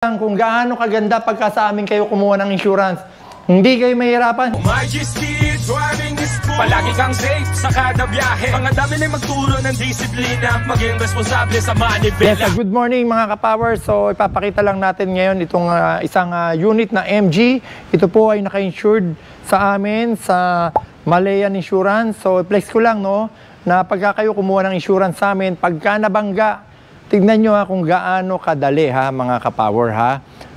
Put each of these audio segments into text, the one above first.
Kung gaano kaganda pagka sa amin kayo kumuha ng insurance. Hindi kayo mahirapan. Majesty, driving is cool. Palagi kang safe sa kada biyahe. Mga dami na magturo ng disiplina. Maging responsable sa manibela. Yes, good morning mga ka-power. So ipapakita lang natin ngayon itong isang unit na MG. Ito po ay naka-insured sa amin sa Malayan Insurance. So flex ko lang no, na pagka kayo kumuha ng insurance sa amin, pagka nabangga, tignan nyo kung gaano kadali mga ka-power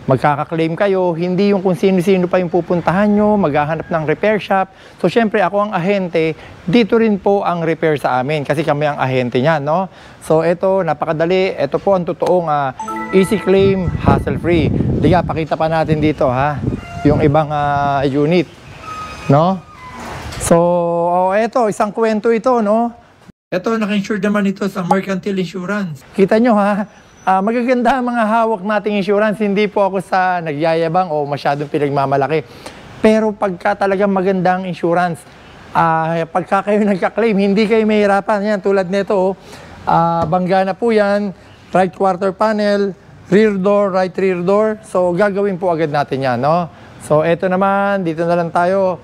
Magkaka-claim kayo, hindi yung kung sino-sino pa yung pupuntahan nyo, maghahanap ng repair shop. So syempre ako ang ahente, dito rin po ang repair sa amin kasi kami ang ahente niyan, no? So ito, napakadali. Ito po ang totoong easy claim, hassle-free. Diga, pakita pa natin dito yung ibang unit, no? So ito, isang kwento ito, no? Ito, naka-insured naman ito sa Mercantile Insurance. Kita nyo magaganda ang mga hawak nating insurance. Hindi po ako sa nagyayabang o masyadong pinagmamalaki. Pero pagka talagang magandang insurance, pagka kayo nagka-claim, hindi kayo mahirapan. Yan, tulad nito, bangga na po yan, right quarter panel, rear door, right rear door. So, gagawin po agad natin yan, no? So, eto naman, dito na lang tayo,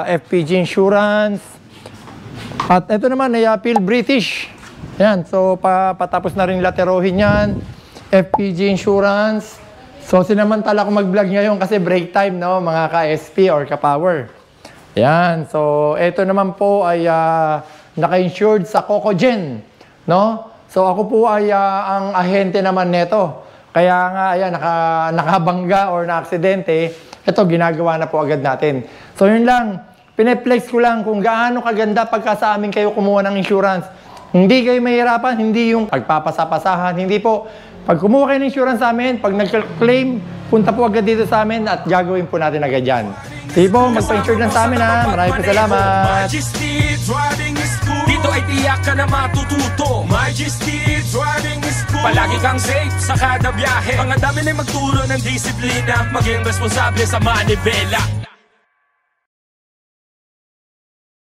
FPG Insurance. At ito naman ay Phil British. Yan, so patapos na rin laterohin yan. FPG Insurance. So sinamantala ko mag-vlog ngayon kasi break time, no, mga ka-SP or ka-power. Yan, so ito naman po ay naka-insured sa Cocogen, no? So ako po ay ang ahente naman neto. Kaya nga, ayan, nakabangga or na-aksidente, ito ginagawa na po agad natin. So yun lang. Pineplex ko lang kung gaano kaganda pagka sa amin kayo kumuha ng insurance. Hindi kayo mahirapan, hindi yung pagpapasapasahan, hindi po. Pag kumuha kayo ng insurance sa amin, pag nag-claim, punta po agad dito sa amin at gagawin po natin agad yan. Sige po, magpa-insure lang sa amin Maraming po salamat. Majesty, driving is cool. Dito ay tiyak ka na matututo. Majesty, driving is cool. Palagi kang safe sa kada biyahe. Mga dami na magturo ng disiplina. Maging responsable sa manibela.